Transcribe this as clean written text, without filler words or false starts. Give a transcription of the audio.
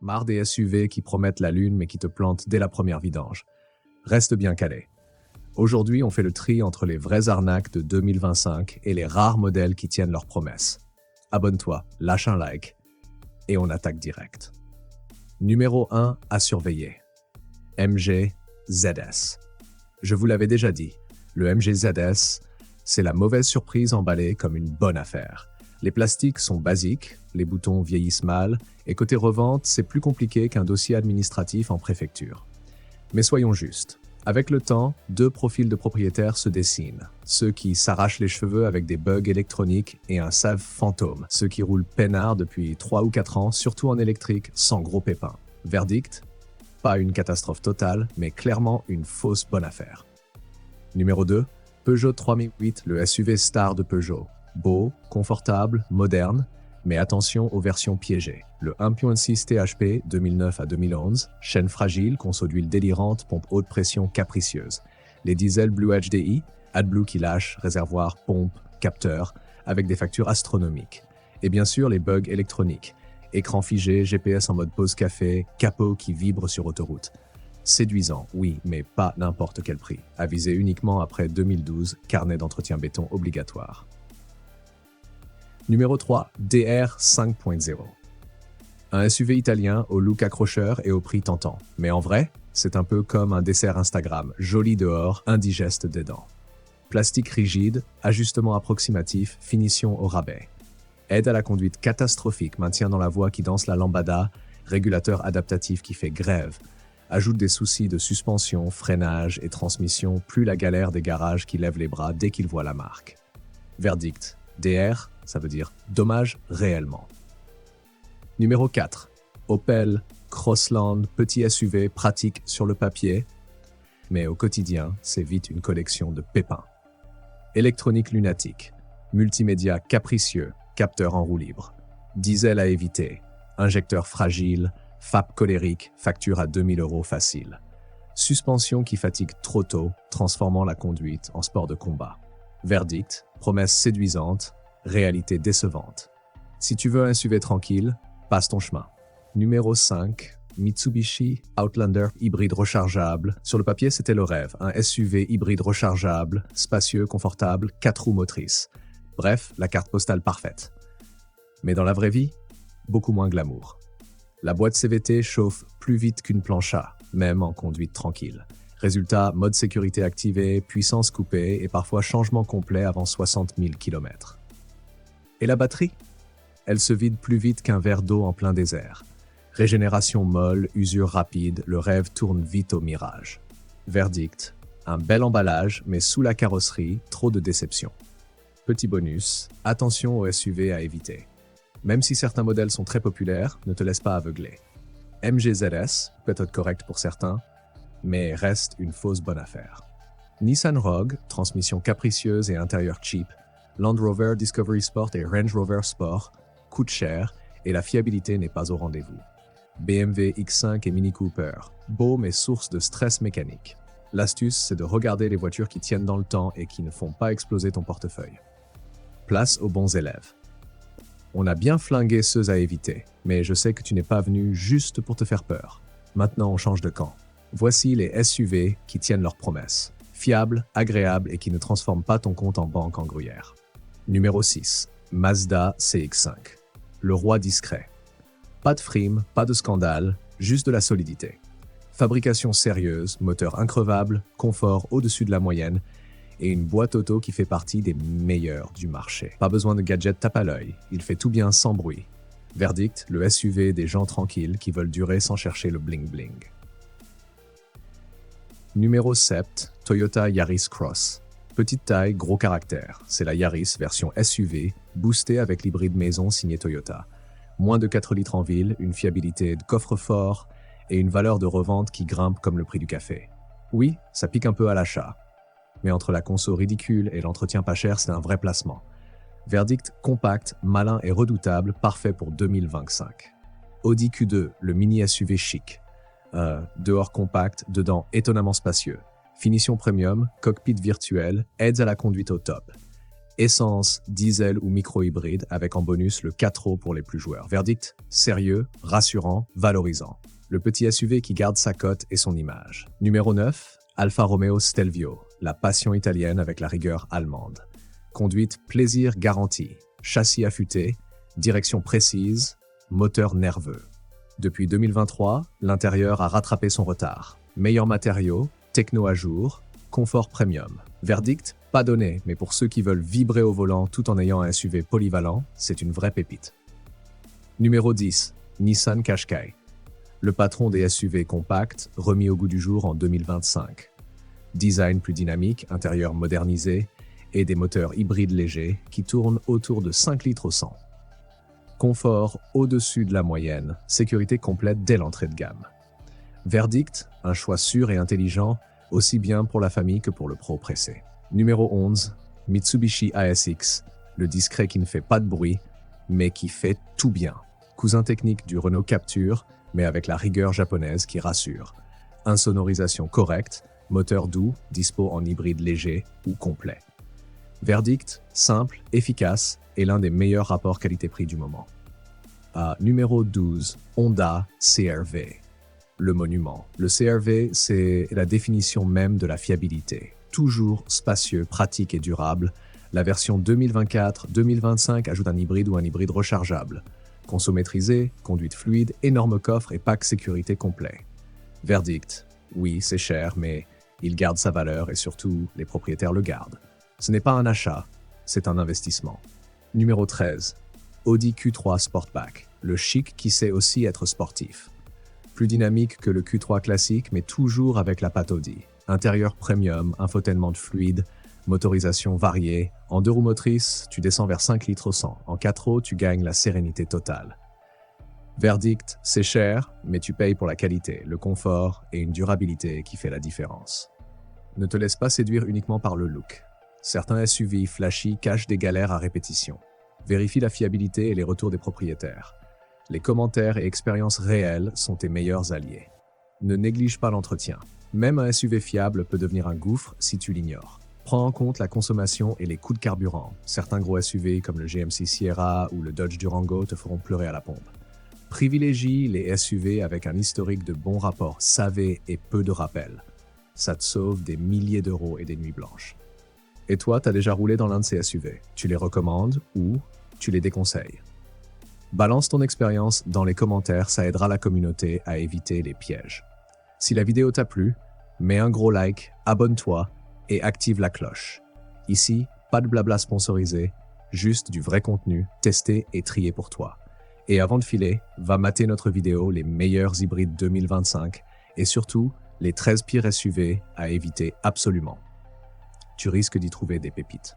Marre des SUV qui promettent la lune mais qui te plantent dès la première vidange. Reste bien calé. Aujourd'hui, on fait le tri entre les vraies arnaques de 2025 et les rares modèles qui tiennent leurs promesses. Abonne-toi, lâche un like et on attaque direct. Numéro 1 à surveiller. MG ZS. Je vous l'avais déjà dit, le MG ZS, c'est la mauvaise surprise emballée comme une bonne affaire. Les plastiques sont basiques, les boutons vieillissent mal, et côté revente, c'est plus compliqué qu'un dossier administratif en préfecture. Mais soyons justes. Avec le temps, deux profils de propriétaires se dessinent. Ceux qui s'arrachent les cheveux avec des bugs électroniques et un save fantôme. Ceux qui roulent peinard depuis 3 ou 4 ans, surtout en électrique, sans gros pépins. Verdict ? Pas une catastrophe totale, mais clairement une fausse bonne affaire. Numéro 2, Peugeot 3008, le SUV star de Peugeot. Beau, confortable, moderne, mais attention aux versions piégées. Le 1.6 THP 2009 à 2011, chaîne fragile, conso d'huile délirante, pompe haute pression capricieuse. Les diesels Blue HDI, AdBlue qui lâche, réservoir, pompe, capteur, avec des factures astronomiques. Et bien sûr les bugs électroniques. Écran figé, GPS en mode pause café, capot qui vibre sur autoroute. Séduisant, oui, mais pas n'importe quel prix. Avisé uniquement après 2012, carnet d'entretien béton obligatoire. Numéro 3, DR 5.0. Un SUV italien au look accrocheur et au prix tentant. Mais en vrai, c'est un peu comme un dessert Instagram, joli dehors, indigeste dedans. Plastique rigide, ajustement approximatif, finition au rabais. Aide à la conduite catastrophique, maintien dans la voie qui danse la lambada, régulateur adaptatif qui fait grève. Ajoute des soucis de suspension, freinage et transmission, plus la galère des garages qui lèvent les bras dès qu'ils voient la marque. Verdict, DR, ça veut dire dommage réellement. Numéro 4. Opel Crossland, petit SUV pratique sur le papier, mais au quotidien, c'est vite une collection de pépins. Électronique lunatique, multimédia capricieux, capteur en roue libre, diesel à éviter, injecteur fragile, FAP colérique, facture à 2000 € facile. Suspension qui fatigue trop tôt, transformant la conduite en sport de combat. Verdict, promesse séduisante, réalité décevante. Si tu veux un SUV tranquille, passe ton chemin. Numéro 5, Mitsubishi Outlander hybride rechargeable. Sur le papier, c'était le rêve. Un SUV hybride rechargeable, spacieux, confortable, 4 roues motrices. Bref, la carte postale parfaite. Mais dans la vraie vie, beaucoup moins glamour. La boîte CVT chauffe plus vite qu'une planche à, même en conduite tranquille. Résultat, mode sécurité activé, puissance coupée et parfois changement complet avant 60 000 km. Et la batterie ? Elle se vide plus vite qu'un verre d'eau en plein désert. Régénération molle, usure rapide, le rêve tourne vite au mirage. Verdict, un bel emballage, mais sous la carrosserie, trop de déception. Petit bonus, attention aux SUV à éviter. Même si certains modèles sont très populaires, ne te laisse pas aveugler. MG ZS, peut-être correct pour certains, mais reste une fausse bonne affaire. Nissan Rogue, transmission capricieuse et intérieur cheap, Land Rover Discovery Sport et Range Rover Sport, coûte cher et la fiabilité n'est pas au rendez-vous. BMW X5 et Mini Cooper, beau mais source de stress mécanique. L'astuce, c'est de regarder les voitures qui tiennent dans le temps et qui ne font pas exploser ton portefeuille. Place aux bons élèves. On a bien flingué ceux à éviter, mais je sais que tu n'es pas venu juste pour te faire peur. Maintenant, on change de camp. Voici les SUV qui tiennent leurs promesses. Fiables, agréables et qui ne transforment pas ton compte en banque en gruyère. Numéro 6. Mazda CX-5. Le roi discret. Pas de frime, pas de scandale, juste de la solidité. Fabrication sérieuse, moteur increvable, confort au-dessus de la moyenne et une boîte auto qui fait partie des meilleures du marché. Pas besoin de gadgets tape à l'œil, il fait tout bien sans bruit. Verdict, le SUV des gens tranquilles qui veulent durer sans chercher le bling-bling. Numéro 7, Toyota Yaris Cross. Petite taille, gros caractère. C'est la Yaris version SUV, boostée avec l'hybride maison signé Toyota. Moins de 4 litres en ville, une fiabilité de coffre-fort et une valeur de revente qui grimpe comme le prix du café. Oui, ça pique un peu à l'achat. Mais entre la conso ridicule et l'entretien pas cher, c'est un vrai placement. Verdict compact, malin et redoutable, parfait pour 2025. Audi Q2, le mini SUV chic. Dehors compact, dedans étonnamment spacieux. Finition premium, cockpit virtuel, aides à la conduite au top. Essence, diesel ou micro-hybride avec en bonus le 4 pour les plus joueurs. Verdict, sérieux, rassurant, valorisant. Le petit SUV qui garde sa cote et son image. Numéro 9, Alfa Romeo Stelvio, la passion italienne avec la rigueur allemande. Conduite plaisir garanti, châssis affûté, direction précise, moteur nerveux. Depuis 2023, l'intérieur a rattrapé son retard. Meilleurs matériaux, techno à jour, confort premium. Verdict, pas donné, mais pour ceux qui veulent vibrer au volant tout en ayant un SUV polyvalent, c'est une vraie pépite. Numéro 10, Nissan Qashqai. Le patron des SUV compacts, remis au goût du jour en 2025. Design plus dynamique, intérieur modernisé et des moteurs hybrides légers qui tournent autour de 5 litres au 100. Confort au-dessus de la moyenne, sécurité complète dès l'entrée de gamme. Verdict, un choix sûr et intelligent, aussi bien pour la famille que pour le pro pressé. Numéro 11, Mitsubishi ASX, le discret qui ne fait pas de bruit, mais qui fait tout bien. Cousin technique du Renault Captur, mais avec la rigueur japonaise qui rassure. Insonorisation correcte, moteur doux, dispo en hybride léger ou complet. Verdict, simple, efficace et l'un des meilleurs rapports qualité-prix du moment. Numéro 12, Honda CR-V. Le monument. Le CR-V, c'est la définition même de la fiabilité. Toujours spacieux, pratique et durable, la version 2024-2025 ajoute un hybride ou un hybride rechargeable. Conso maîtrisé, conduite fluide, énorme coffre et pack sécurité complet. Verdict, oui, c'est cher, mais il garde sa valeur et surtout, les propriétaires le gardent. Ce n'est pas un achat, c'est un investissement. Numéro 13, Audi Q3 Sportback, le chic qui sait aussi être sportif. Plus dynamique que le Q3 classique, mais toujours avec la patte Audi. Intérieur premium, infotainment fluide, motorisation variée. En 2 roues motrices, tu descends vers 5 litres au 100. En 4 roues, tu gagnes la sérénité totale. Verdict, c'est cher, mais tu payes pour la qualité, le confort et une durabilité qui fait la différence. Ne te laisse pas séduire uniquement par le look. Certains SUV flashy cachent des galères à répétition. Vérifie la fiabilité et les retours des propriétaires. Les commentaires et expériences réelles sont tes meilleurs alliés. Ne néglige pas l'entretien. Même un SUV fiable peut devenir un gouffre si tu l'ignores. Prends en compte la consommation et les coûts de carburant. Certains gros SUV comme le GMC Sierra ou le Dodge Durango te feront pleurer à la pompe. Privilégie les SUV avec un historique de bons rapports savés et peu de rappels. Ça te sauve des milliers d'euros et des nuits blanches. Et toi, t'as déjà roulé dans l'un de ces SUV. Tu les recommandes ou tu les déconseilles? Balance ton expérience dans les commentaires, ça aidera la communauté à éviter les pièges. Si la vidéo t'a plu, mets un gros like, abonne-toi et active la cloche. Ici, pas de blabla sponsorisé, juste du vrai contenu, testé et trié pour toi. Et avant de filer, va mater notre vidéo les meilleurs hybrides 2025 et surtout les 13 pires SUV à éviter absolument. Tu risques d'y trouver des pépites.